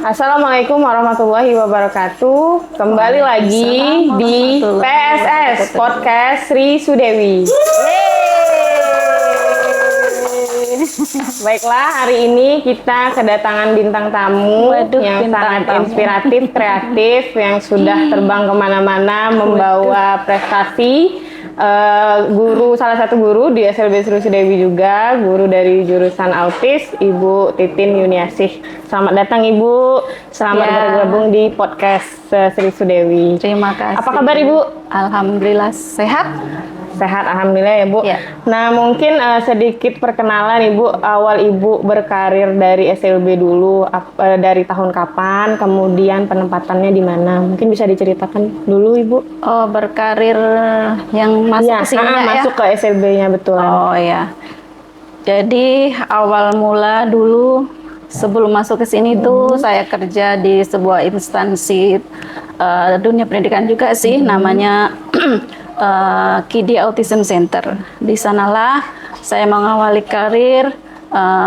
Assalamualaikum warahmatullahi wabarakatuh. Kembali lagi di PSS Podcast Sri Sudewi. Baiklah, hari ini kita kedatangan bintang tamu yang sangat inspiratif, kreatif, yang sudah terbang kemana-mana membawa prestasi. Salah satu guru di SLB Sri Sudewi juga, guru dari jurusan autis, Ibu Titin Yuniasih. Selamat datang Ibu, selamat bergabung di podcast Sri Sudewi. Terima kasih. Apa kabar Ibu? Alhamdulillah sehat. Sehat, alhamdulillah ya Bu. Ya. Nah mungkin sedikit perkenalan Ibu, awal Ibu berkarir dari SLB dulu, dari tahun kapan, kemudian penempatannya di mana? Mungkin bisa diceritakan dulu Ibu. Oh, berkarir yang masuk ke sini masuk ke SLB-nya betul. Oh ya. Jadi awal mula dulu sebelum masuk ke sini tuh saya kerja di sebuah instansi dunia pendidikan juga sih, namanya Kidi Autism Center. Di sanalah saya mengawali karir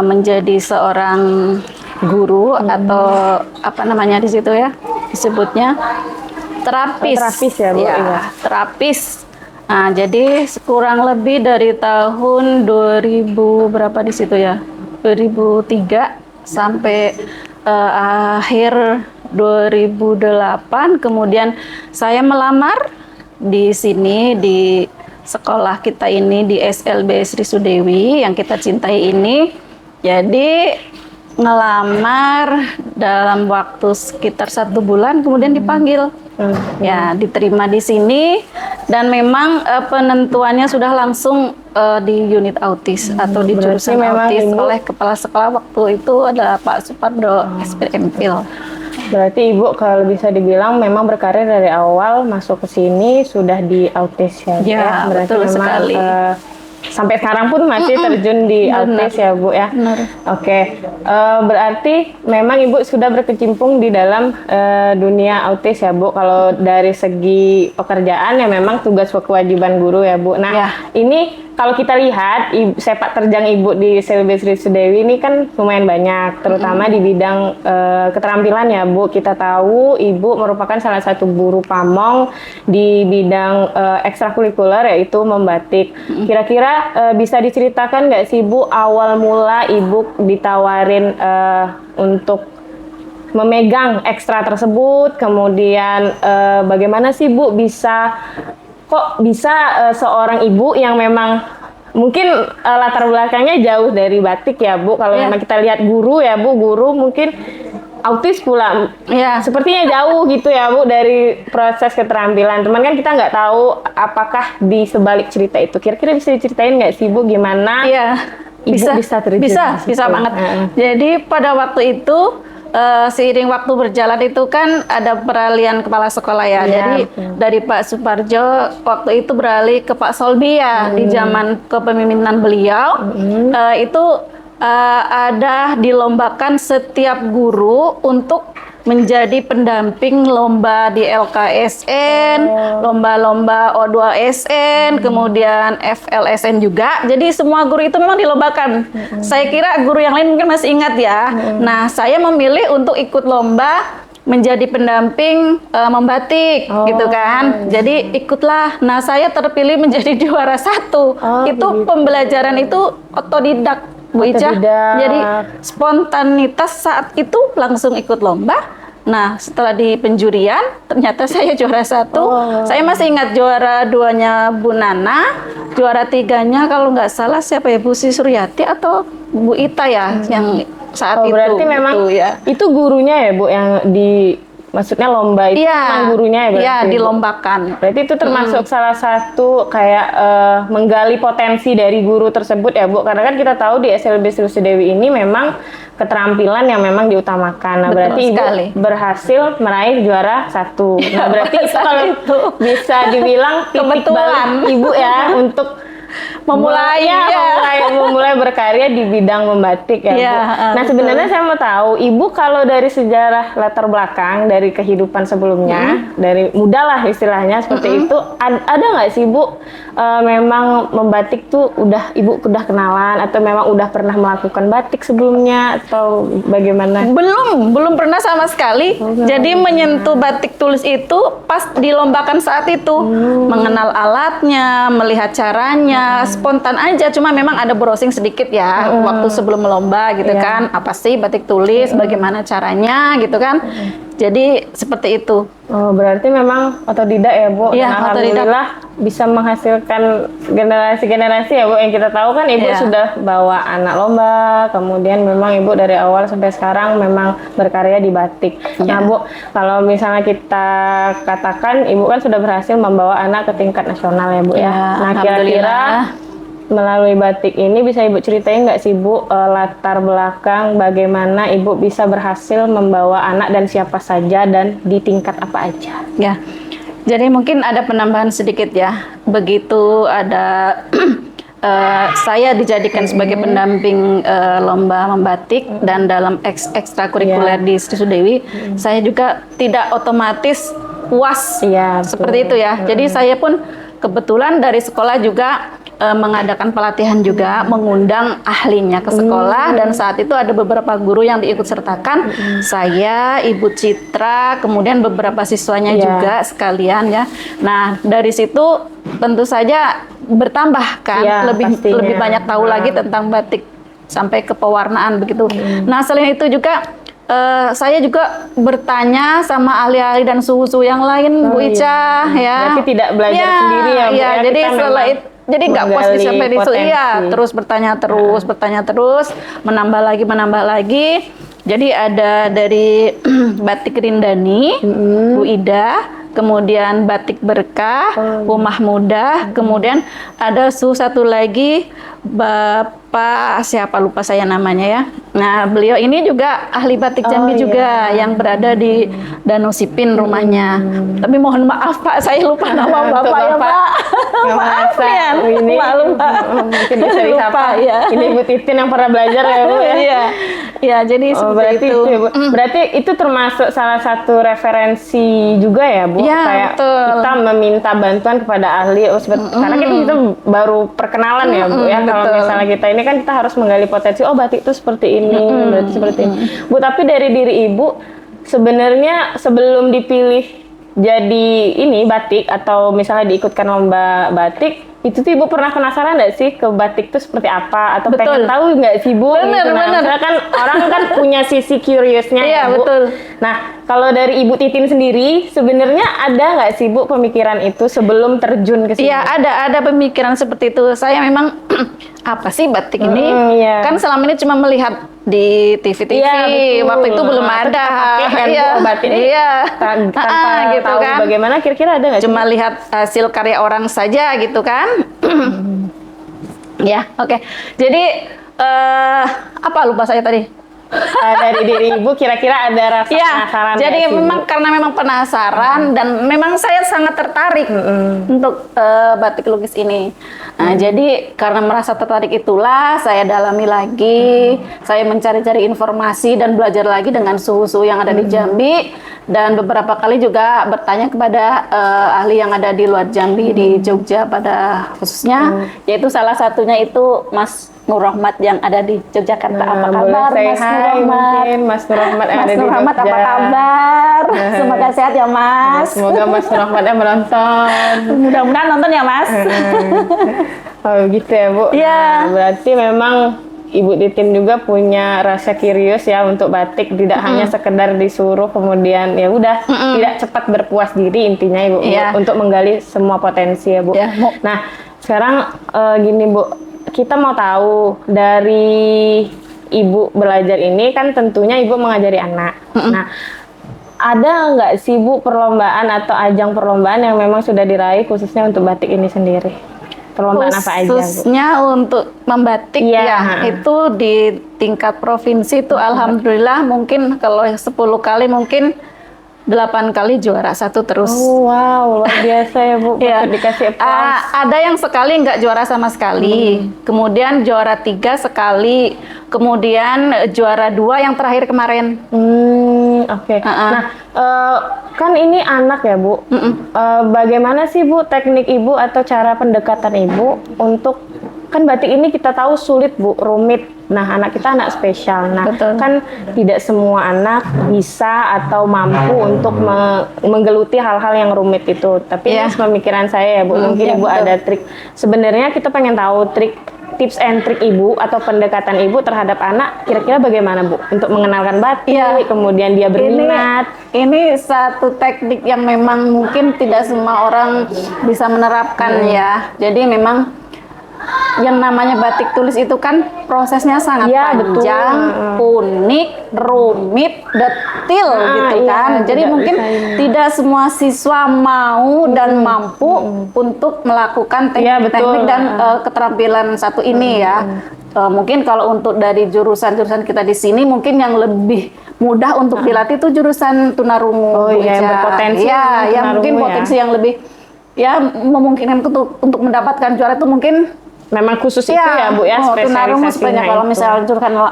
menjadi seorang guru atau apa namanya di situ ya disebutnya terapis. Terapis ya Bu. Ya, terapis. Nah, jadi kurang lebih dari tahun 2000 berapa di situ ya? 2003 sampai akhir 2008, kemudian saya melamar di sini di sekolah kita ini di SLB Sri Sudewi yang kita cintai ini. Jadi ngelamar dalam waktu sekitar 1 bulan, kemudian dipanggil. Ya, diterima di sini dan memang penentuannya sudah langsung di unit autis atau di jurusan autis oleh kepala sekolah waktu itu adalah Pak Supardo SPMPil. Berarti Ibu kalau bisa dibilang memang berkarir dari awal masuk ke sini sudah di autis ya. Ya, berarti betul memang, sekali. Sampai sekarang pun masih terjun di autis ya Bu ya. Oke. Berarti memang Ibu sudah berkecimpung di dalam dunia autis ya Bu. Kalau dari segi pekerjaan ya memang tugas kewajiban guru ya Bu. Nah, ini kalau kita lihat sepak terjang Ibu di SLB Sri Sudewi ini kan lumayan banyak, terutama di bidang keterampilan ya Bu. Kita tahu Ibu merupakan salah satu guru pamong di bidang ekstrakurikuler yaitu membatik. Kira-kira bisa diceritakan nggak sih Bu awal mula Ibu ditawarin untuk memegang ekstra tersebut, kemudian bagaimana sih Bu kok bisa seorang ibu yang memang mungkin latar belakangnya jauh dari batik ya Bu. Kalau memang kita lihat guru ya Bu, guru mungkin autis pula. Ya, sepertinya jauh gitu ya Bu dari proses keterampilan. Cuman kan kita nggak tahu apakah di sebalik cerita itu. Kira-kira bisa diceritain nggak sih Bu gimana Ibu bisa terjun? Bisa banget. Jadi pada waktu itu seiring waktu berjalan itu kan ada peralihan kepala sekolah ya. Jadi dari Pak Suparjo waktu itu beralih ke Pak Solbi ya. Di zaman kepemimpinan beliau itu ada dilombakan setiap guru untuk menjadi pendamping lomba di LKSN, lomba-lomba O2SN, kemudian FLSN juga. Jadi semua guru itu memang dilombakan. Saya kira guru yang lain mungkin masih ingat ya. Nah, saya memilih untuk ikut lomba menjadi pendamping membatik gitu kan. Jadi ikutlah. Nah, saya terpilih menjadi juara 1. Itu pembelajaran itu otodidak Bu Ica. Jadi spontanitas saat itu langsung ikut lomba. Nah, setelah di penjurian ternyata saya juara 1. Saya masih ingat juara 2-nya Bu Nana, juara 3-nya kalau nggak salah siapa ya, Bu Sri Suryati atau Bu Ita ya yang saat itu. Berarti memang itu gurunya ya Bu yang maksudnya lomba itu memang gurunya ya berarti? Iya, dilombakan. Berarti itu termasuk salah satu kayak menggali potensi dari guru tersebut ya Bu. Karena kan kita tahu di SLB Sri Sudewi ini memang keterampilan yang memang diutamakan. Nah, berarti Ibu berhasil meraih juara 1. Nah, berarti itu kalau bisa dibilang titik balik Ibu ya untuk memulai memulai berkarya di bidang membatik ya, Iya, Bu. Nah, sebenarnya saya mau tahu, Ibu kalau dari sejarah latar belakang dari kehidupan sebelumnya, dari muda lah istilahnya seperti itu, ada nggak sih, Bu, memang membatik tuh Ibu udah kenalan atau memang udah pernah melakukan batik sebelumnya atau bagaimana? Belum pernah sama sekali. Jadi menyentuh batik tulis itu pas dilombakan saat itu. Mengenal alatnya, melihat caranya, spontan aja. Cuma memang ada browsing sedikit ya waktu sebelum melomba gitu kan. Apa sih batik tulis, bagaimana caranya gitu kan. Jadi seperti itu. Oh, berarti memang otodidak ya, Bu. Iya, Dan alhamdulillah bisa menghasilkan generasi-generasi ya, Bu. Yang kita tahu kan Ibu sudah bawa anak lomba, kemudian memang Ibu dari awal sampai sekarang memang berkarya di batik. Nah, Bu, kalau misalnya kita katakan Ibu kan sudah berhasil membawa anak ke tingkat nasional ya, Bu ya. Nah, kira-kira melalui batik ini bisa Ibu ceritain nggak sih, Bu, latar belakang bagaimana Ibu bisa berhasil membawa anak dan siapa saja dan di tingkat apa aja? Ya, jadi mungkin ada penambahan sedikit ya. Begitu ada saya dijadikan sebagai pendamping lomba membatik dan dalam ekstrakurikuler di Sri Sudewi, saya juga tidak otomatis puas seperti itu ya. Jadi saya pun kebetulan dari sekolah juga mengadakan pelatihan juga, mengundang ahlinya ke sekolah dan saat itu ada beberapa guru yang diikut sertakan, saya, Ibu Citra, kemudian beberapa siswanya juga sekalian ya. Nah, dari situ tentu saja bertambah kan, lebih banyak tahu lagi tentang batik sampai ke pewarnaan begitu. Nah, selain itu juga saya juga bertanya sama ahli-ahli dan suhu-suhu yang lain, Bu Ica ya. Berarti tidak belajar sendiri ya, Bu ya. Jadi setelah itu jadi nggak puas sampai di situ, terus bertanya terus, menambah lagi. Jadi ada dari batik Rindani, Bu Ida, kemudian batik Berkah, Rumah Muda, kemudian ada satu lagi Bapak siapa lupa saya namanya ya. Nah, beliau ini juga ahli batik Jambi juga yang berada di Danau Sipin rumahnya. Tapi mohon maaf Pak, saya lupa nama Bapak ya Pak. Maaf ya, maklum Pak. Mungkin bisa disapa. Ini Bu Titin yang pernah belajar ya, Bu ya. Iya, jadi seperti itu. Berarti itu termasuk salah satu referensi juga ya, Bu? Iya, kayak betul. Kita meminta bantuan kepada ahli, karena kita baru perkenalan ya, Bu ya. Kalau misalnya kita ini kan kita harus menggali potensi, batik itu seperti ini, berarti seperti ini. Bu, tapi dari diri Ibu sebenarnya sebelum dipilih jadi ini batik atau misalnya diikutkan lomba batik, itu tuh Ibu pernah penasaran nggak sih ke batik itu seperti apa atau pengen tahu nggak sih, Bu? Bener. Misalnya kan orang kan punya sisi curiousnya ya, Bu. Betul. Nah, kalau dari Ibu Titin sendiri sebenarnya ada nggak sih, Bu, pemikiran itu sebelum terjun ke sini? Iya, ada pemikiran seperti itu. Saya memang apa sih batik ini? Kan selama ini cuma melihat di TV-TV, waktu itu belum ada. Batik tanpa gitu tahu kan. Bagaimana kira-kira ada nggak? Cuma lihat hasil karya orang saja gitu kan. Ya, oke. Jadi apa lupa saya tadi? Dari diri Ibu kira-kira ada rasa penasaran? Jadi memang karena memang penasaran dan memang saya sangat tertarik untuk batik lukis ini. Nah, jadi karena merasa tertarik itulah saya dalami lagi, saya mencari-cari informasi dan belajar lagi dengan suhu-suhu yang ada di Jambi dan beberapa kali juga bertanya kepada ahli yang ada di luar Jambi di Jogja pada khususnya, yaitu salah satunya itu Mas Nur Rahmat yang ada di Yogyakarta. Apa kabar Mas Nur Rahmat? Mas Nur Rahmat yang Mas ada di Nur Rahmat Jogja. apa kabar? Semoga sehat ya Mas. Semoga Mas Nur Rahmatnya menonton. Mudah-mudahan nonton ya Mas. Oh gitu ya, Bu. Iya. Nah, berarti memang Ibu Titin juga punya rasa curious ya untuk batik, tidak hanya sekedar disuruh kemudian ya udah tidak cepat berpuas diri intinya Ibu untuk menggali semua potensi ya, Bu. Nah, sekarang gini, Bu. Kita mau tahu dari Ibu belajar ini kan tentunya Ibu mengajari anak. Nah, ada nggak sih, Bu, perlombaan atau ajang perlombaan yang memang sudah diraih khususnya untuk batik ini sendiri? Perlombaan apa aja, Bu? Khususnya untuk membatik itu di tingkat provinsi itu alhamdulillah mungkin kalau 10 kali mungkin 8 kali juara 1 terus. Oh wow, luar biasa ya Bu. Ya. Dikasih applause. Ada yang sekali nggak juara sama sekali, kemudian juara 3 sekali, kemudian juara 2 yang terakhir kemarin. Oke. Nah, kan ini anak ya Bu. Bagaimana sih Bu teknik Ibu atau cara pendekatan Ibu untuk, kan batik ini kita tahu sulit Bu, rumit. Nah, anak kita anak spesial. Nah, Betul. kan tidak semua anak bisa atau mampu untuk menggeluti hal-hal yang rumit itu. Tapi ini pemikiran saya ya Bu, mungkin Ibu betul. ada trik. Sebenarnya kita pengen tahu tips and trik Ibu atau pendekatan Ibu terhadap anak kira-kira bagaimana Bu untuk mengenalkan batik, kemudian dia berminat. Ini satu teknik yang memang mungkin tidak semua orang bisa menerapkan ya. Jadi memang yang namanya batik tulis itu kan prosesnya sangat panjang, unik, rumit, detil gitu kan. Jadi mungkin tidak semua siswa mau dan mampu untuk melakukan teknik dan keterampilan satu ini ya. Mungkin kalau untuk dari jurusan-jurusan kita di sini mungkin yang lebih mudah untuk dilatih itu jurusan tunarungu. Oh iya, berpotensi. Ya, yang mungkin potensi yang lebih ya memungkinkan untuk mendapatkan juara itu mungkin memang khusus itu ya Bu ya, tunarungu sebenarnya. Kalau misalnya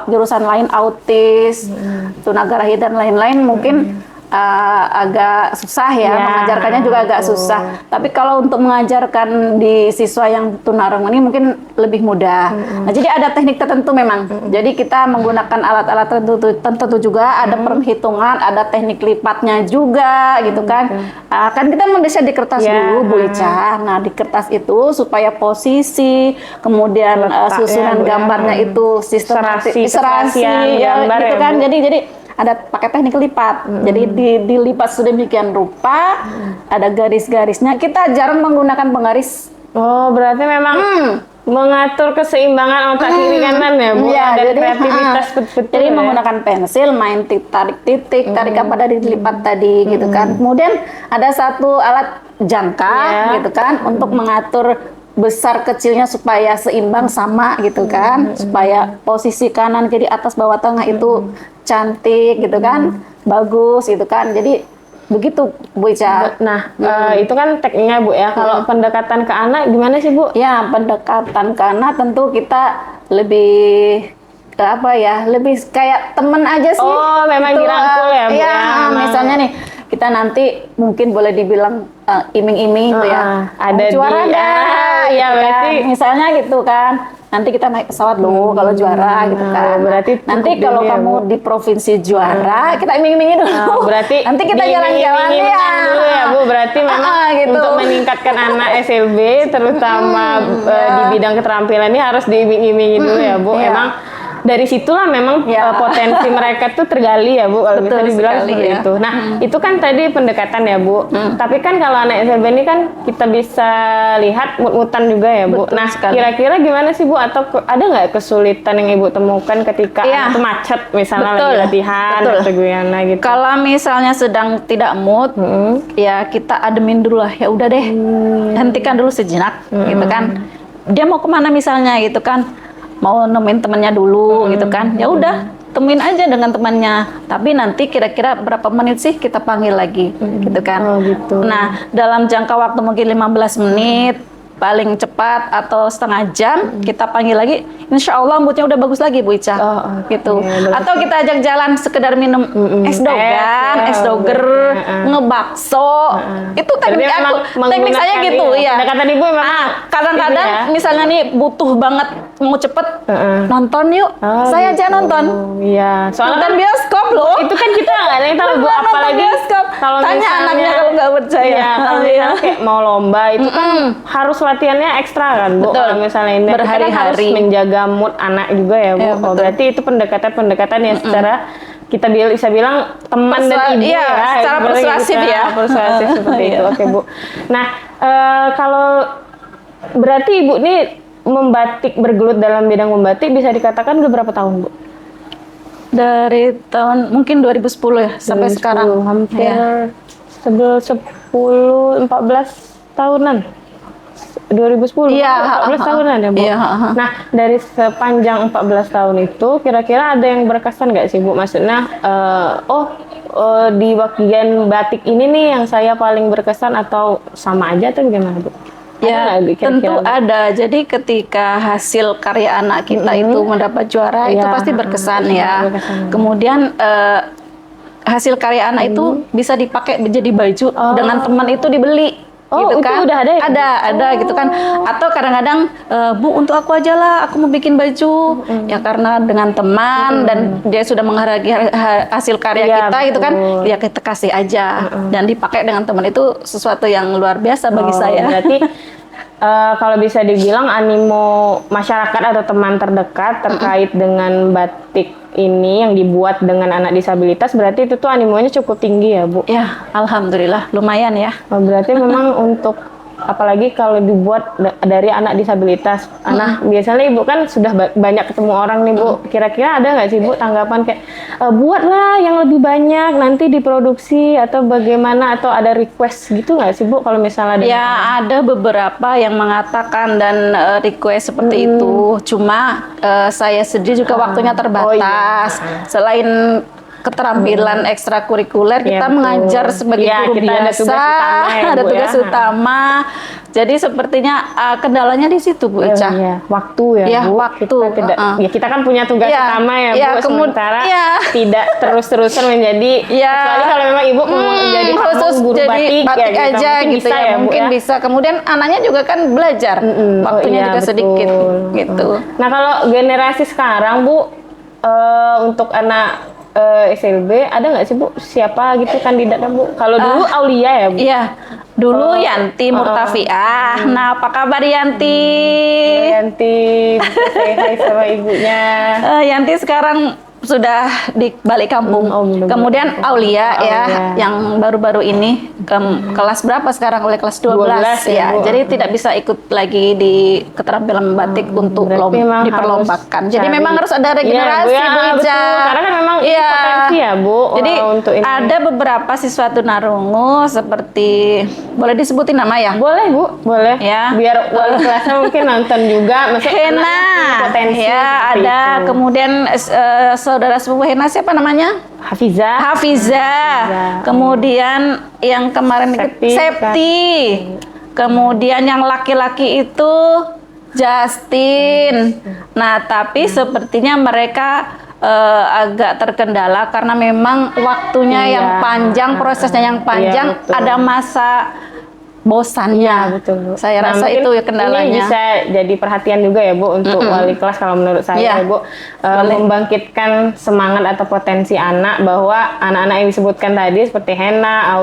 jurusan lain autis, tunagrahita dan lain-lain mungkin agak susah ya, mengajarkannya juga agak susah. Tapi kalau untuk mengajarkan di siswa yang tunarungu ini mungkin lebih mudah. Nah, jadi ada teknik tertentu memang. Jadi kita menggunakan alat-alat tertentu juga, ada perhitungan, ada teknik lipatnya juga gitu kan. Kan kita mendesain di kertas dulu Bu Ica. Nah, di kertas itu supaya posisi, kemudian susunan gambarnya itu sistematis, serasi ya, gitu kan. Jadi ada pakai teknik lipat. Jadi dilipat sedemikian rupa, ada garis-garisnya. Kita jarang menggunakan penggaris. Oh, berarti memang mengatur keseimbangan otak kiri kanan ya Bu. Ya, ada jadi, kreativitas betul. Jadi menggunakan pensil, main tarik titik, tarik apa dari dilipat tadi gitu kan. Kemudian ada satu alat jangka gitu kan untuk mengatur besar kecilnya supaya seimbang sama gitu kan, supaya posisi kanan kiri atas bawah tengah itu cantik gitu kan, bagus gitu kan. Jadi begitu Bu Ica. Nah, itu kan tekniknya Bu ya. Kalau pendekatan ke anak gimana sih Bu? Ya, pendekatan ke anak tentu kita lebih lebih kayak temen aja sih. Oh, memang dirangkul ya Bu ya? Misalnya nih, kita nanti mungkin boleh dibilang iming-iming gitu ya. Ada juara ya berarti misalnya gitu kan. Nanti kita naik pesawat loh kalau juara gitu kan. Berarti nanti kalau kamu di provinsi juara, kita iming-imingin dulu. Berarti nanti kita jalan-jalan dulu ya Bu. Berarti memang gitu. untuk meningkatkan anak SLB terutama di bidang keterampilan ini harus diiming-imingin dulu ya Bu. Emang dari situlah memang potensi mereka tuh tergali ya Bu, kalau bisa dibilang seperti itu. Nah, itu kan tadi pendekatan ya Bu. Tapi kan kalau anak SLB ini kan kita bisa lihat mut-mutan juga ya Bu. Nah, kira-kira gimana sih Bu? Atau ada nggak kesulitan yang Ibu temukan ketika anak itu macet misalnya lagi latihan atau gimana gitu? Kalau misalnya sedang tidak mood, ya kita ademin dulu lah. Ya udah deh, hentikan dulu sejenak gitu kan. Dia mau kemana misalnya gitu kan? Mau nemuin temannya dulu gitu kan, ya udah temuin aja dengan temannya, tapi nanti kira-kira berapa menit sih kita panggil lagi gitu kan. Nah, dalam jangka waktu mungkin 15 menit paling cepat atau setengah jam kita panggil lagi, insya Allah moodnya udah bagus lagi Bu Ica gitu. Atau kita ajak jalan sekedar minum es dogan, es doger, ngebakso, itu teknik teknik saya gitu ya. Kata Ibu memang kadang-kadang misalnya nih butuh banget mau cepet nonton yuk, saya aja nonton. Iya, soalnya nonton bioskop loh. Itu kan kita nggak tahu Bu, apalagi kalau tanya anaknya kalau nggak percaya. Iya, kalau misalnya kayak mau lomba itu kan harus latihannya ekstra kan Bu. Kalau misalnya ini kita harus menjaga mood anak juga ya Bu. Berarti itu pendekatan-pendekatan yang secara kita bisa bilang teman dan ibu ya. Secara persuasif ya. Persuasif seperti itu. Oke Bu. Nah, kalau berarti Ibu ini membatik, bergelut dalam bidang membatik bisa dikatakan udah berapa tahun Bu? Dari tahun mungkin 2010 ya sampai sekarang. Hampir 10, 14 tahunan. 2010, 14 tahunan ya Bu? Nah, dari sepanjang 14 tahun itu, kira-kira ada yang berkesan nggak sih Bu? Maksudnya, di bagian batik ini nih yang saya paling berkesan atau sama aja atau gimana Bu? Ya, Ada nggak kira-kira, tentu Bu? ada. Jadi ketika hasil karya anak kita itu mendapat juara, itu Ya, pasti berkesan ya. berkesan. Kemudian hasil karya anak itu bisa dipakai menjadi baju dengan teman itu dibeli. Oh, gitu itu kan? udah ada ya? Ada gitu kan. Atau kadang-kadang Bu, untuk aku aja lah, aku mau bikin baju. Ya karena dengan teman dan dia sudah menghargai hasil karya Iya, kita gitu kan, betul. ya kita kasih aja dan dipakai dengan teman, itu sesuatu yang luar biasa bagi saya. Berarti kalau bisa dibilang animo masyarakat atau teman terdekat terkait dengan batik ini yang dibuat dengan anak disabilitas, berarti itu tuh animonya cukup tinggi ya Bu? Ya, alhamdulillah lumayan ya. Oh, berarti memang untuk apalagi kalau dibuat dari anak disabilitas. Nah, biasanya Ibu kan sudah banyak ketemu orang nih Bu. Kira-kira ada nggak sih Bu tanggapan kayak buatlah yang lebih banyak nanti diproduksi atau bagaimana, atau ada request gitu nggak sih Bu kalau misalnya ada? Ya, ada beberapa yang mengatakan dan request seperti itu. Cuma saya sendiri juga waktunya terbatas. Selain keterampilan ekstrakurikuler, Iya, kita betul. mengajar sebagai Iya, guru kita ada biasa, tugas utama ya, ada Bu, tugas ya. utama. Jadi sepertinya kendalanya di situ, Bu Ica. Iya, waktu ya, Ya, Bu. waktu. Kita tidak, ya kita kan punya tugas Iya, utama ya, iya, Bu. Sementara iya. tidak terus-terusan menjadi, Iya. kecuali kalau memang Ibu mau menjadi khusus guru jadi batik, ya, aja mungkin gitu bisa ya, Bu, mungkin ya. bisa. Kemudian anaknya juga kan belajar, waktunya iya, juga betul. sedikit gitu. Nah, kalau generasi sekarang Bu, untuk anak SLB ada nggak sih Bu, siapa gitu kandidatnya Bu? Kalau dulu Aulia ya Bu? Iya, dulu Yanti Murtafiah. Nah, apa kabar Yanti? Yanti bisa say hi sama ibunya. Yanti sekarang sudah di balik kampung. bener-bener. Kemudian Aulia ya, Aulia. yang baru-baru ini kelas berapa sekarang? Oleh kelas 12, 12 ya, Bu. Jadi tidak bisa ikut lagi di keterampilan batik untuk Berarti memang diperlombakan. harus Jadi cari- memang harus ada regenerasi, Iya, Bu, ya, Bu Ica. betul. Karena kan memang ini Iya. potensi ya, Bu, Jadi untuk ini. ada beberapa siswa tunarungu seperti, boleh disebutin nama ya? Boleh Bu, boleh. Ya. Biar wali kelasnya mungkin nonton juga. Maksudnya Hena, anaknya punya potensi ya seperti ada. itu. Kemudian saudara sepupu Hena siapa namanya? Hafiza. Hafiza. Kemudian yang kemarin Septi. Kemudian yang laki-laki itu Justin. Nah, tapi sepertinya mereka agak terkendala karena memang waktunya Iya. yang panjang, prosesnya yang panjang, betul. ada masa bosannya. Betul, Bu. Saya Nah, rasa mungkin itu ya kendalanya. Ini bisa jadi perhatian juga ya Bu untuk wali kelas kalau menurut saya Iya. ya Bu, membangkitkan semangat atau potensi anak, bahwa anak-anak yang disebutkan tadi seperti Hena,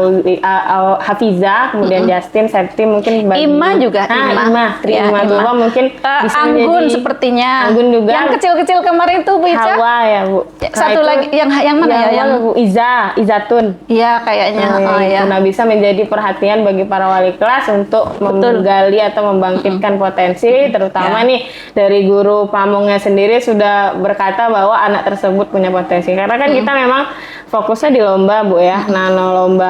Hafiza, kemudian Justin, Septi, mungkin Ima juga, Ima Ya, juga mungkin bisa Anggun menjadi sepertinya. Anggun juga. Yang kecil-kecil kemarin itu Bu Ica. Hawa ya Bu. Satu itu lagi yang mana ya? Yang Bu Izatun. iya kayaknya. Oh, ya. Nah, bisa menjadi perhatian bagi para wali kelas untuk menggali atau membangkitkan potensi, terutama nih dari guru pamongnya sendiri sudah berkata bahwa anak tersebut punya potensi. Karena kan kita memang fokusnya di lomba Bu ya. Nah,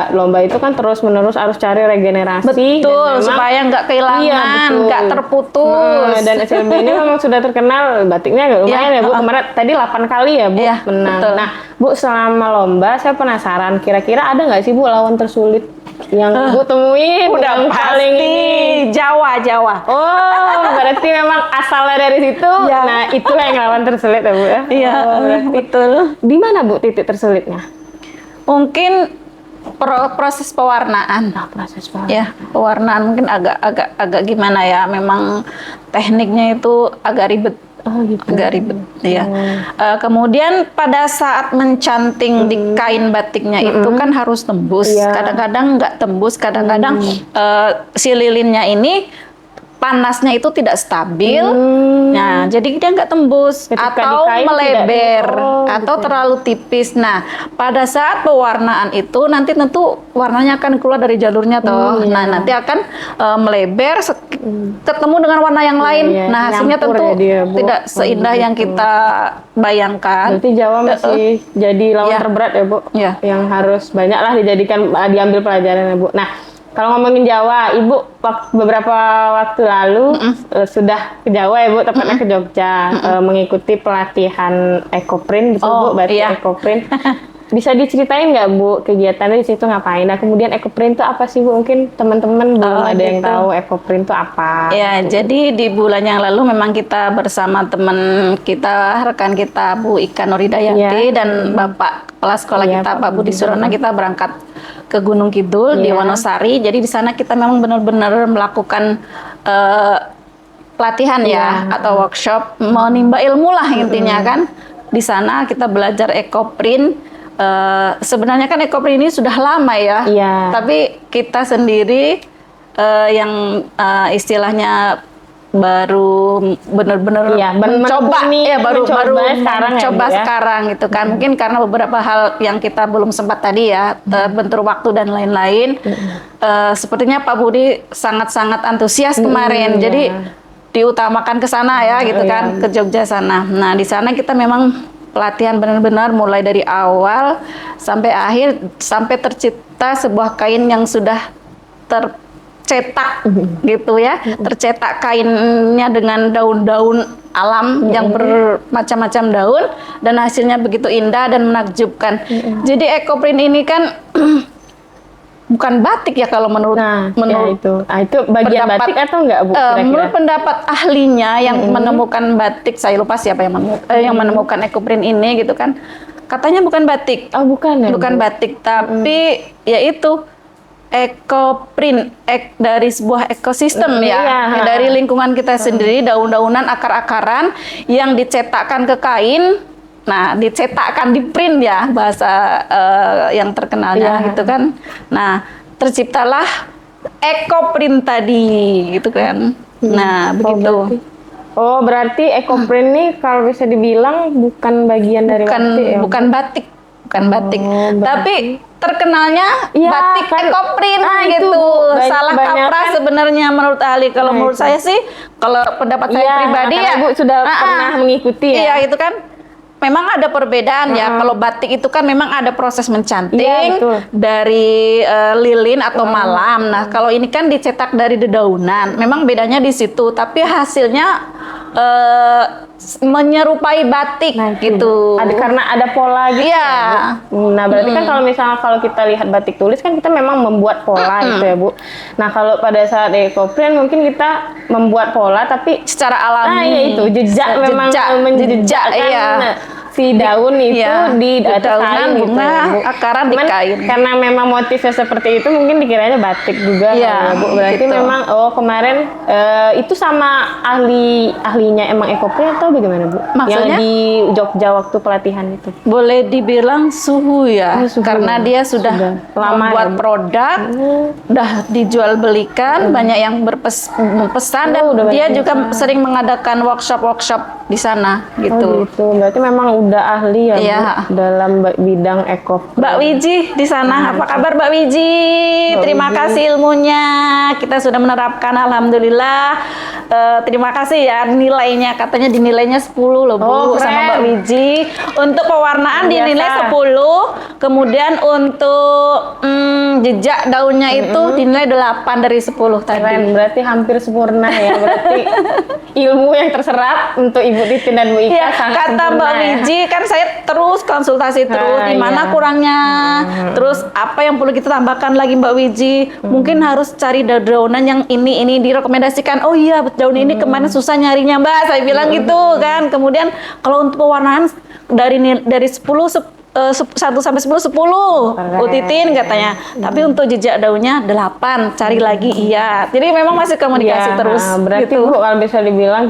lomba itu kan terus-menerus harus cari regenerasi. Betul, dan memang- supaya nggak kehilangan, Iya, betul. nggak terputus. Dan SLB ini memang sudah terkenal batiknya agak lumayan Iya, ya Bu. Kemarin tadi 8 kali ya Bu Iya, menang. betul. Nah Bu, selama lomba saya penasaran, kira-kira ada nggak sih Bu lawan tersulit yang Bu temuin? Udah yang paling pasti ini? Jawa. Oh, berarti memang asalnya dari situ. Iya. Nah, itulah yang lawan tersulit ya Bu ya. Iya, Oh, berarti betul. di mana Bu titik tersulitnya? Mungkin proses pewarnaan. Proses Ya, pewarnaan mungkin agak gimana ya? Memang tekniknya itu agak ribet. Oh gitu. Agak ribet, ya. Kemudian pada saat mencanting di kain batiknya itu kan harus tembus. Iya. Kadang-kadang nggak tembus, kadang-kadang si lilinnya ini panasnya itu tidak stabil. Nah, jadi dia nggak tembus Ketika atau dikain melebar tidak- atau terlalu tipis. Nah, pada saat pewarnaan itu nanti tentu warnanya akan keluar dari jalurnya toh. Nah, nanti akan melebar ketemu dengan warna yang lain. Iya, Nah, hasilnya nyampur tentu ya dia, Bu. tidak seindah yang kita bayangkan. Berarti Jawa masih jadi lawan Iya. terberat ya Bu, Iya. yang harus banyaklah diambil pelajaran ya Bu. Nah, kalau ngomongin Jawa, Ibu beberapa waktu lalu sudah ke Jawa ya Bu, tepatnya ke Jogja, mengikuti pelatihan Ekoprint, betul Bu, Oh, batik iya. Ekoprint. bisa diceritain nggak Bu kegiatannya di situ ngapain? Nah kemudian Ekoprint itu apa sih Bu? Mungkin teman-teman belum ada yang gitu. tahu Ekoprint itu apa. Ya, jadi di bulan yang lalu memang kita bersama teman kita, rekan kita Bu Ika Nuridayati dan Bapak kepala sekolah kita Pak Budi Surana, kita berangkat ke Gunung Kidul di Wonosari. Jadi di sana kita memang benar-benar melakukan pelatihan atau workshop, menimba ilmu lah intinya kan. Di sana kita belajar Ekoprint. Sebenarnya kan Ekoprint ini sudah lama ya, tapi kita sendiri yang istilahnya baru benar-benar mencoba baru sekarang sekarang gitu kan. Mungkin karena beberapa hal yang kita belum sempat tadi ya, bentur waktu dan lain-lain. Sepertinya Pak Budi sangat-sangat antusias kemarin, jadi diutamakan ke sana ya gitu kan, ke Jogja sana. Nah di sana kita memang pelatihan benar-benar mulai dari awal sampai akhir, sampai tercipta sebuah kain yang sudah tercetak gitu ya, tercetak kainnya dengan daun-daun alam yang bermacam-macam daun, dan hasilnya begitu indah dan menakjubkan. Jadi Ekoprint ini kan bukan batik ya kalau menurut itu bagian batik atau enggak Bu? Menurut pendapat ahlinya yang menemukan batik, saya lupa siapa yang menemukan Ekoprint ini gitu kan, katanya bukan batik. Oh bukan ya? Bukan batik, tapi yaitu Ekoprint dari sebuah ekosistem dari lingkungan kita sendiri, daun-daunan, akar-akaran yang dicetakkan ke kain. Nah, dicetakkan, di print ya bahasa yang terkenalnya gitu kan. Nah, terciptalah Ekoprint tadi gitu kan. Nah, begitu. Berarti Ekoprint ini kalau bisa dibilang bukan bagian dari batik ya? Bukan batik. Tapi terkenalnya batik kan, Ekoprint gitu. Salah kaprah sebenarnya menurut ahli. Kalau menurut saya sih, kalau pendapat saya pribadi ya, Bu sudah pernah mengikuti ya. Iya, itu kan. Memang ada perbedaan ya. Kalau batik itu kan memang ada proses mencanting dari lilin atau malam. Nah, kalau ini kan dicetak dari dedaunan. Memang bedanya di situ. Tapi hasilnya menyerupai batik gitu. Karena ada pola gitu. Iya. Nah, berarti kan kalau kita lihat batik tulis kan kita memang membuat pola gitu ya, Bu. Nah, kalau pada saat Ekoprint mungkin kita membuat pola tapi secara alami. Itu jejak memang menjejakkan si daun itu di daunan, bunga, akaran di kain. Karena memang motifnya seperti itu, mungkin dikiranya batik juga ya, Bu. Berarti memang kemarin itu sama ahlinya emang Ekoprint atau bagaimana, Bu? Maksudnya? Yang di Jogja waktu pelatihan itu. Boleh dibilang suhu ya, karena dia sudah membuat produk, udah dijual belikan, banyak yang berpesan, dan dia juga sering mengadakan workshop di sana gitu. Berarti memang udah ahli ya, Bu, dalam bidang Ekoprint. Mbak Wiji di sana, apa kabar Mbak Wiji? Terima kasih ilmunya, kita sudah menerapkan, alhamdulillah. Terima kasih ya nilainya, katanya dinilainya 10 loh Bu, sama Mbak Wiji. Untuk pewarnaan dinilai 10, kemudian untuk jejak daunnya itu dinilai 8 dari 10 tadi. Keren, berarti hampir sempurna ya. Berarti ilmu yang terserap untuk Ibu Titin dan Bu Ika sangat kata Mbak Wiji kan saya terus konsultasi terus di mana kurangnya, terus apa yang perlu kita tambahkan lagi Mbak Wiji, mungkin harus cari daunan yang ini direkomendasikan. Oh iya, daun ini kemarin susah nyarinya Mbak, saya bilang gitu kan. Kemudian kalau untuk pewarnaan dari 10 1 sampai 10 Bu Titin katanya. Tapi untuk jejak daunnya 8, cari lagi Jadi memang masih komunikasi terus. Berarti gitu. Bu, kalau bisa dibilang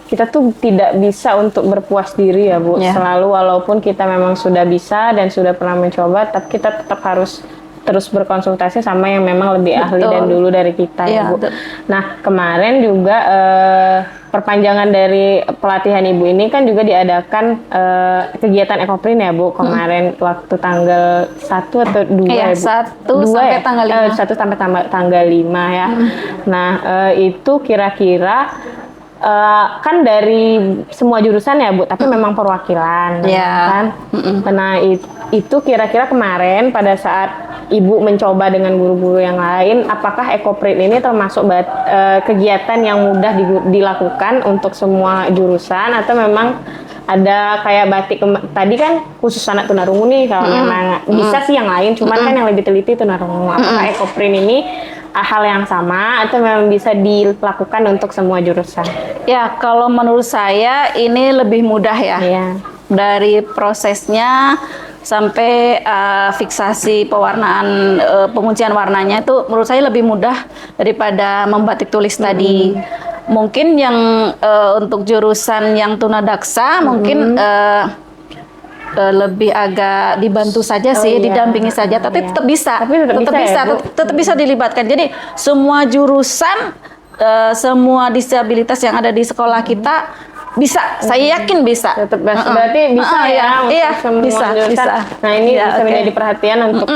kita tuh tidak bisa untuk berpuas diri ya Bu. Selalu walaupun kita memang sudah bisa dan sudah pernah mencoba, tapi kita tetap harus terus berkonsultasi sama yang memang lebih ahli dan dulu dari kita ya Bu. Nah, kemarin juga perpanjangan dari pelatihan Ibu ini kan juga diadakan kegiatan Ekoprint ya Bu. Kemarin waktu tanggal 1 atau 2 ya Bu? 1 sampai tanggal 5. 1 sampai tanggal 5 ya. Nah, itu kira-kira kan dari semua jurusan ya Bu, tapi memang perwakilan kan. Nah, itu kira-kira kemarin pada saat Ibu mencoba dengan guru-guru yang lain, apakah Ekoprint ini termasuk kegiatan yang mudah dilakukan untuk semua jurusan atau memang ada kayak batik tadi kan khusus anak tunarungu nih, kalau memang bisa sih yang lain, cuman kan yang lebih teliti tunarungu. Apakah ekoprint ini hal yang sama atau memang bisa dilakukan untuk semua jurusan? Ya, kalau menurut saya ini lebih mudah ya. Iya. Dari prosesnya sampai fiksasi pewarnaan, penguncian warnanya itu menurut saya lebih mudah daripada membatik tulis tadi. Mungkin yang untuk jurusan yang tunadaksa mungkin lebih agak dibantu saja sih, didampingi saja, tapi tetap bisa, tetap bisa dilibatkan. Jadi semua jurusan, semua disabilitas yang ada di sekolah kita bisa, saya yakin bisa. Tetap berarti bisa ya untuk iya, semua bisa. Nah ini bisa menjadi perhatian untuk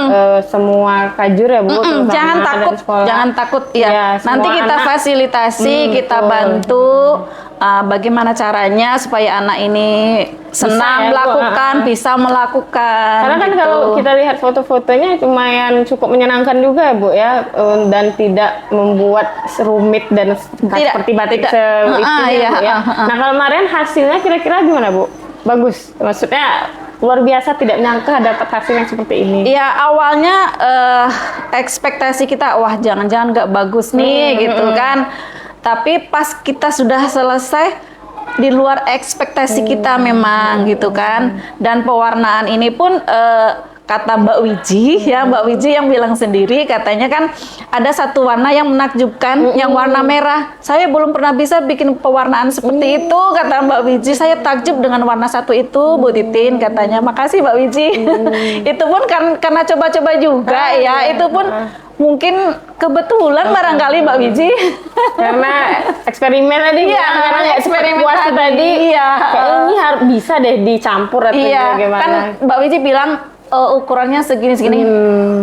semua kajur ya Bu. Jangan takut ya. Nanti kita fasilitasi, kita bantu bagaimana caranya supaya anak ini senang melakukan, bisa melakukan. Karena kan kalau kita lihat foto-fotonya lumayan cukup menyenangkan juga ya Bu ya, dan tidak membuat rumit dan seperti batik itu ya Bu ya. Nah kalau kemarin hasilnya kira-kira gimana Bu? Bagus, maksudnya luar biasa, tidak menyangka dapat hasil yang seperti ini. Ya awalnya ekspektasi kita, wah jangan-jangan nggak bagus nih gitu kan. Tapi pas kita sudah selesai, di luar ekspektasi kita memang gitu kan. Dan pewarnaan ini pun kata Mbak Wiji ya, Mbak Wiji yang bilang sendiri, katanya kan ada satu warna yang menakjubkan, yang warna merah. Saya belum pernah bisa bikin pewarnaan seperti itu, kata Mbak Wiji. Saya takjub dengan warna satu itu, Bu Titin, katanya. Makasih Mbak Wiji. Itu pun karena coba-coba juga ya, itu pun mungkin kebetulan barangkali Mbak Wiji. Karena eksperimen tadi ya, karena eksperimen tadi. Iya. Kayak ini harus bisa deh dicampur atau gimana. Kan Mbak Wiji bilang ukurannya segini-segini.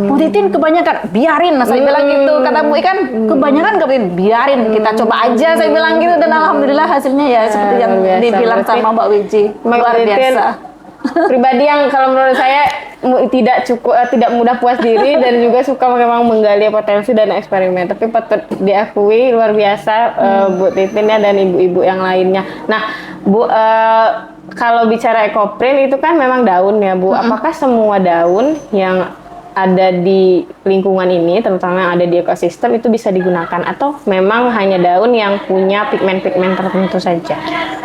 Bu Titin kebanyakan, biarin. Saya bilang gitu. Kata Bu Ikan, kebanyakan biarin. Kita coba aja, saya bilang gitu. Dan alhamdulillah hasilnya ya seperti yang dibilang sama Mbak Wiji. Luar biasa. Pribadi yang kalau menurut saya tidak mudah puas diri dan juga suka memang menggali potensi dan eksperimen, tapi patut diakui luar biasa Bu Titin ya dan ibu-ibu yang lainnya. Nah Bu, kalau bicara ekoprint itu kan memang daun ya Bu, apakah semua daun yang ada di lingkungan ini, terutama yang ada di ekosistem, itu bisa digunakan atau memang hanya daun yang punya pigmen-pigmen tertentu saja?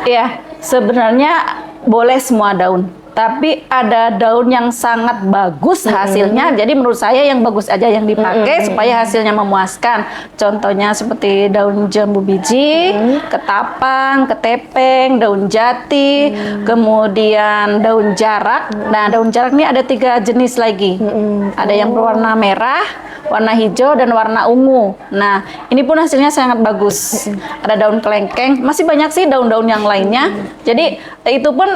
Iya, sebenarnya boleh semua daun. Tapi ada daun yang sangat bagus hasilnya, jadi menurut saya yang bagus aja yang dipakai supaya hasilnya memuaskan. Contohnya seperti daun jambu biji, ketapang, ketepeng, daun jati, kemudian daun jarak. Nah, daun jarak ini ada 3 jenis lagi. Ada yang berwarna merah, warna hijau, dan warna ungu. Nah, ini pun hasilnya sangat bagus. Ada daun kelengkeng, masih banyak sih daun-daun yang lainnya. Jadi itu pun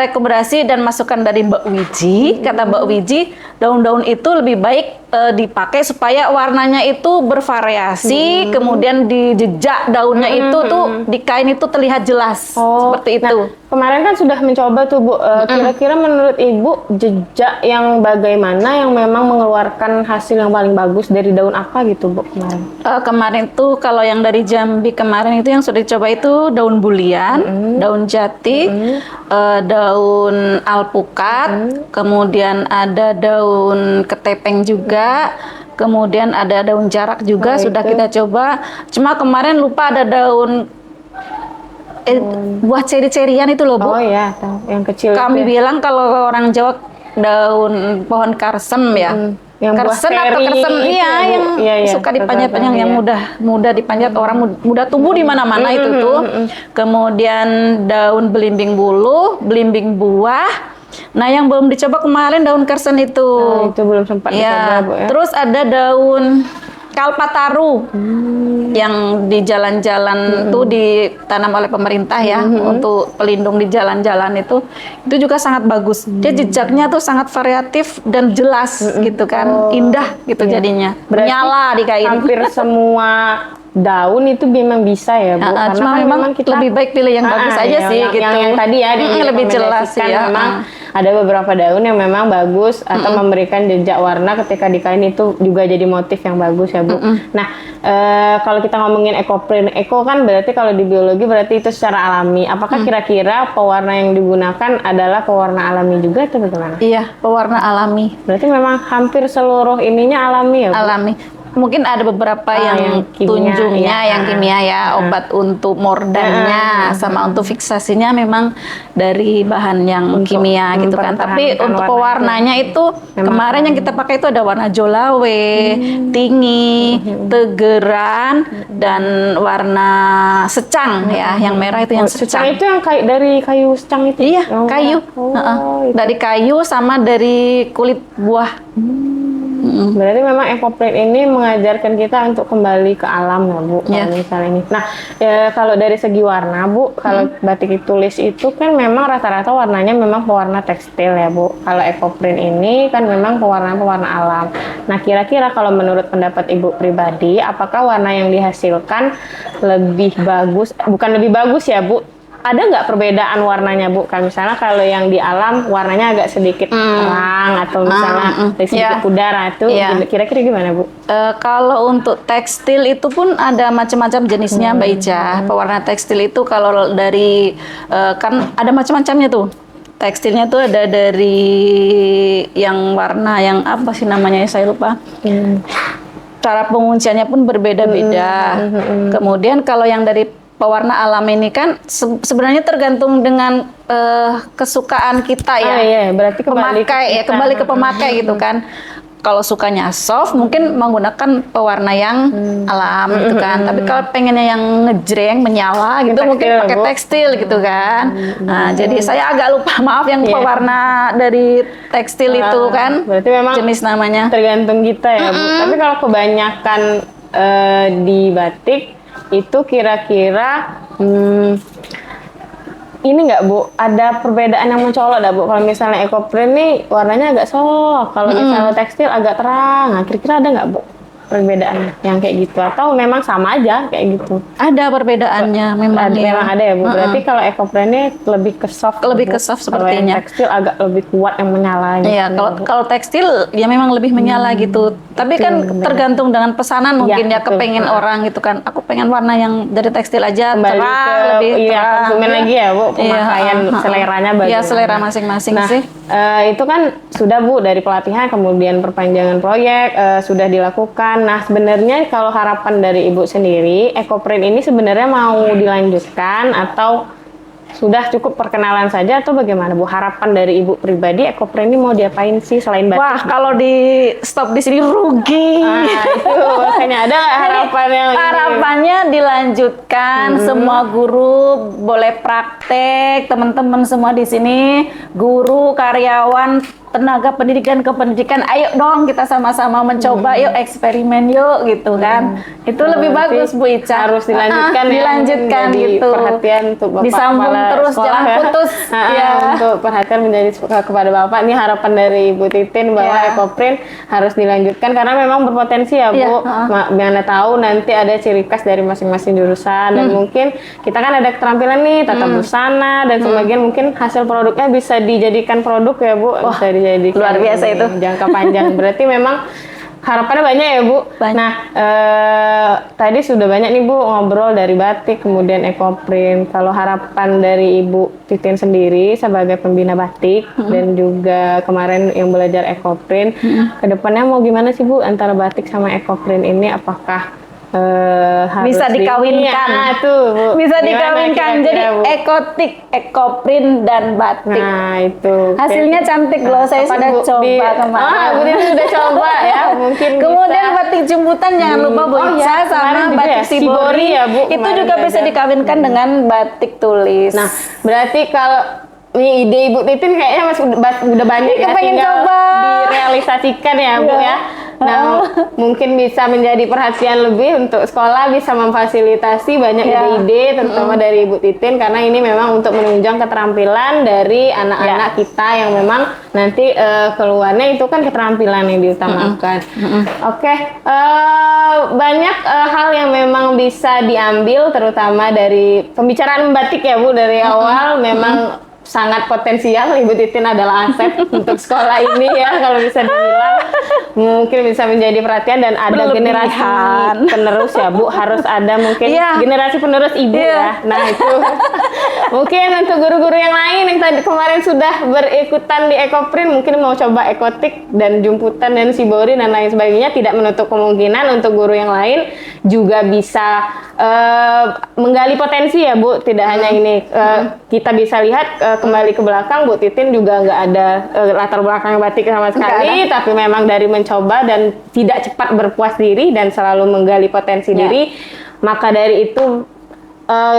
rekomendasi dan masukan dari Mbak Wiji. Kata Mbak Wiji, daun-daun itu lebih baik dipakai supaya warnanya itu bervariasi, kemudian di jejak daunnya itu tuh di kain itu terlihat jelas. Seperti itu. Nah, kemarin kan sudah mencoba tuh Bu, kira-kira menurut Ibu jejak yang bagaimana yang memang mengeluarkan hasil yang paling bagus dari daun apa gitu Bu kemarin? Kemarin tuh kalau yang dari Jambi kemarin itu yang sudah dicoba itu daun bulian, daun jati, daun alpukat, kemudian ada daun ketepeng juga, kemudian ada daun jarak juga sudah kita coba. Cuma kemarin lupa ada daun buah ceri-cerian itu loh Bu. Oh iya, yang kecil. Kami bilang kalau orang Jawa daun pohon karsem ya. Yang karsen atau karsem yang suka dipanjat-panjang, yang mudah dipanjat, orang mudah tumbuh di mana-mana itu tuh. Kemudian daun belimbing bulu, belimbing buah. Nah, yang belum dicoba kemarin daun karsen itu. Nah, itu belum sempat dicoba Bu ya. Terus ada daun kalpataru yang di jalan-jalan tuh ditanam oleh pemerintah ya untuk pelindung di jalan-jalan itu juga sangat bagus. Dia jejaknya tuh sangat variatif dan jelas gitu kan, indah gitu jadinya. Berarti nyala di kain. Hampir semua daun itu memang bisa ya Bu, karena cuma kan memang kita lebih baik pilih yang bagus aja sih gitu. Yang tadi ya lebih jelas ya. Memang ada beberapa daun yang memang bagus atau memberikan jejak warna ketika di kain itu juga jadi motif yang bagus ya Bu. Nah kalau kita ngomongin ekoprint, eko kan berarti kalau di biologi berarti itu secara alami. Apakah kira-kira pewarna yang digunakan adalah pewarna alami juga atau bagaimana? Iya, pewarna alami. Berarti memang hampir seluruh ininya alami ya Bu? Alami. Mungkin ada beberapa yang kimia, tunjungnya yang kimia ya, obat untuk mordannya sama untuk fiksasinya memang dari bahan yang kimia gitu kan. Tapi untuk pewarnanya itu kemarin yang kita pakai itu ada warna jolawe, tinggi, tegeran, dan warna secang ya. Yang merah itu yang secang. Secang itu yang dari kayu secang itu? Iya, kayu. Dari kayu sama dari kulit buah. Berarti memang ekoprint ini mengajarkan kita untuk kembali ke alam ya Bu, kalau misalnya ini. Nah, kalau dari segi warna Bu, kalau batik tulis itu kan memang rata-rata warnanya memang pewarna tekstil ya Bu. Kalau ekoprint ini kan memang pewarna alam. Nah, kira-kira kalau menurut pendapat Ibu pribadi, apakah warna yang dihasilkan lebih bagus, bukan lebih bagus ya Bu, ada nggak perbedaan warnanya Bu? Kan misalnya kalau yang di alam warnanya agak sedikit terang atau misalnya sedikit pudar itu kira-kira gimana Bu? Kalau untuk tekstil itu pun ada macam-macam jenisnya Mbak Ica. Pewarna tekstil itu kalau dari kan ada macam-macamnya tuh. Tekstilnya tuh ada dari yang warna yang apa sih namanya saya lupa. Cara pengunciannya pun berbeda-beda. Kemudian kalau yang dari pewarna alam ini kan sebenarnya tergantung dengan kesukaan kita ya. Iya, berarti kembali ke pemakai gitu kan. Kalau sukanya soft mungkin menggunakan pewarna yang alam gitu kan. Tapi kalau pengennya yang ngejreng, menyala gitu mungkin pakai tekstil gitu kan. Nah, jadi saya agak lupa, maaf yang pewarna dari tekstil itu kan. Berarti memang jenis namanya. Tergantung kita ya Bu. Tapi kalau kebanyakan di batik itu kira-kira ini nggak Bu, ada perbedaan yang mencolok nggak Bu? Kalau misalnya ekoprint nih warnanya agak soft, kalau misalnya tekstil agak terang, nah, kira-kira ada nggak Bu perbedaan yang kayak gitu? Atau memang sama aja kayak gitu? Ada perbedaannya memang. Memang ada ya Bu. Berarti kalau ekoprint ini lebih ke soft. Lebih ke soft sepertinya. Kalau tekstil agak lebih kuat yang menyala. Iya, kalau tekstil ya memang lebih menyala gitu. Tapi kan tergantung dengan pesanan mungkin ya kepengen orang gitu kan. Aku pengen warna yang dari tekstil aja kembali terang, lebih terang. Konsumen lagi ya Bu, pemakaian seleranya bagaimana? Iya, selera masing-masing sih. Itu kan sudah Bu dari pelatihan kemudian perpanjangan proyek sudah dilakukan. Nah, sebenarnya kalau harapan dari Ibu sendiri, ekoprint ini sebenarnya mau dilanjutkan atau sudah cukup perkenalan saja atau bagaimana Bu? Harapan dari Ibu pribadi, ekoprint ini mau diapain sih selain batik? Wah, kalau di stop di sini rugi. Itu makanya ada harapan yang harapannya dilanjutkan, semua guru boleh praktek, teman-teman semua di sini, guru, karyawan, tenaga pendidikan kependidikan, ayo dong kita sama-sama mencoba, yuk eksperimen yuk gitu kan. Itu lebih bagus Bu Ica. Harus dilanjutkan dilanjutkan gitu. Perhatian untuk Bapak disambung terus jangan putus ya. Untuk perhatian menjadi kepada Bapak, ini harapan dari Ibu Titin bahwa ekoprint harus dilanjutkan karena memang berpotensi ya Bu. Mana tahu nanti ada ciri khas dari masing-masing jurusan dan mungkin kita kan ada keterampilan nih tata busana dan sebagian mungkin hasil produknya bisa dijadikan produk ya Bu. Bisa dijadikan luar biasa itu jangka panjang. Berarti memang harapannya banyak ya Bu. Banyak. Nah tadi sudah banyak nih Bu ngobrol dari batik kemudian ekoprint. Kalau harapan dari Ibu Titin sendiri sebagai pembina batik dan juga kemarin yang belajar ekoprint, kedepannya mau gimana sih Bu antara batik sama ekoprint ini? Apakah harus bisa dikawinkan? Bu. Bisa dikawinkan jadi Bu? ekoprint dan batik. Nah itu hasilnya cantik loh, saya sudah coba kemarin. Bu Titin sudah coba ya, mungkin kemudian batik jemputan jangan lupa Bu Ica sama batik Shibori ya Bu, itu juga bisa dikawinkan dengan batik tulis. Nah berarti kalau ini ide Ibu Titin kayaknya udah banyak ya, kepengen tinggal coba direalisasikan ya Bu ya. Nah, mungkin bisa menjadi perhatian lebih untuk sekolah, bisa memfasilitasi banyak ide-ide, terutama dari Ibu Titin, karena ini memang untuk menunjang keterampilan dari anak-anak kita yang memang nanti keluarnya itu kan keterampilan yang diutamakan. Oke, banyak hal yang memang bisa diambil, terutama dari pembicaraan batik ya Bu, dari awal memang sangat potensial. Ibu Titin adalah aset untuk sekolah ini ya, kalau bisa dibilang mungkin bisa menjadi perhatian, dan ada generasi penerus ya Bu, harus ada mungkin generasi penerus Ibu ya. Nah itu mungkin untuk guru-guru yang lain yang tadi kemarin sudah berikutan di Ekoprin, mungkin mau coba ekotik dan jumputan dan shibori dan lain sebagainya, tidak menutup kemungkinan untuk guru yang lain juga bisa menggali potensi ya Bu. Tidak hanya ini, kita bisa lihat kembali ke belakang, Bu Titin juga nggak ada latar belakang batik sama sekali, tapi memang dari mencoba dan tidak cepat berpuas diri dan selalu menggali potensi diri, maka dari itu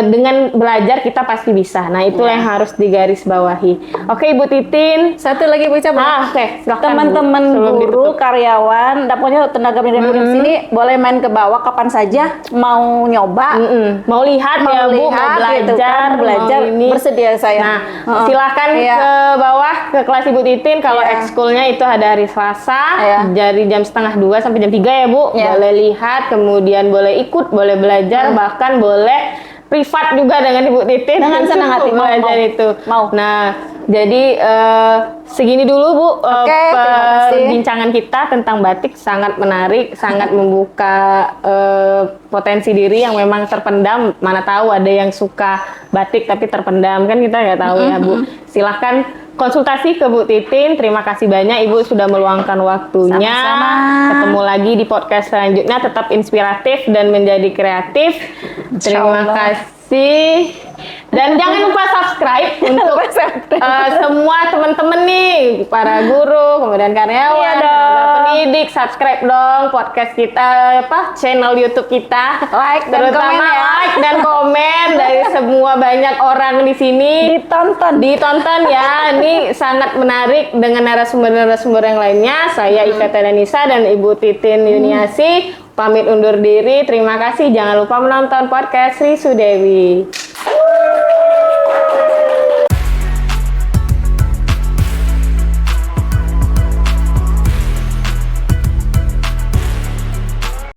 dengan belajar kita pasti bisa. Nah itulah yang harus digarisbawahi. Oke Ibu Titin, satu lagi Bu Ica, oke, silakan teman-teman guru, karyawan, pokoknya tenaga pendidikan di sini boleh main ke bawah kapan saja, mau nyoba, mau lihat ya Bu, mau belajar, belajar, bersedia saya. Nah silahkan ke bawah ke kelas Ibu Titin. Kalau ekskulnya itu ada hari Selasa dari jam 1:30 sampai jam 3 ya Bu. Boleh lihat, kemudian boleh ikut, boleh belajar, bahkan boleh privat juga dengan Ibu Titin, dengan senang hati belajar itu. Nah, jadi segini dulu Bu, perbincangan kita tentang batik, sangat menarik, sangat membuka potensi diri yang memang terpendam. Mana tahu ada yang suka batik tapi terpendam, kan kita nggak tahu ya Bu. Silahkan konsultasi ke Bu Titin. Terima kasih banyak Ibu sudah meluangkan waktunya. Sama-sama. Ketemu lagi di podcast selanjutnya, tetap inspiratif dan menjadi kreatif. Terima kasih. Dan jangan lupa subscribe untuk semua teman-teman nih, para guru, kemudian karyawan, pendidik, subscribe dong podcast kita, channel YouTube kita, terutama like dan komen dari semua banyak orang di sini. Ditonton ya, ini sangat menarik dengan narasumber-narasumber yang lainnya. Saya Ika Tedanisa dan Ibu Titin Yuniasi pamit undur diri. Terima kasih. Jangan lupa menonton podcast Sri Sudewi.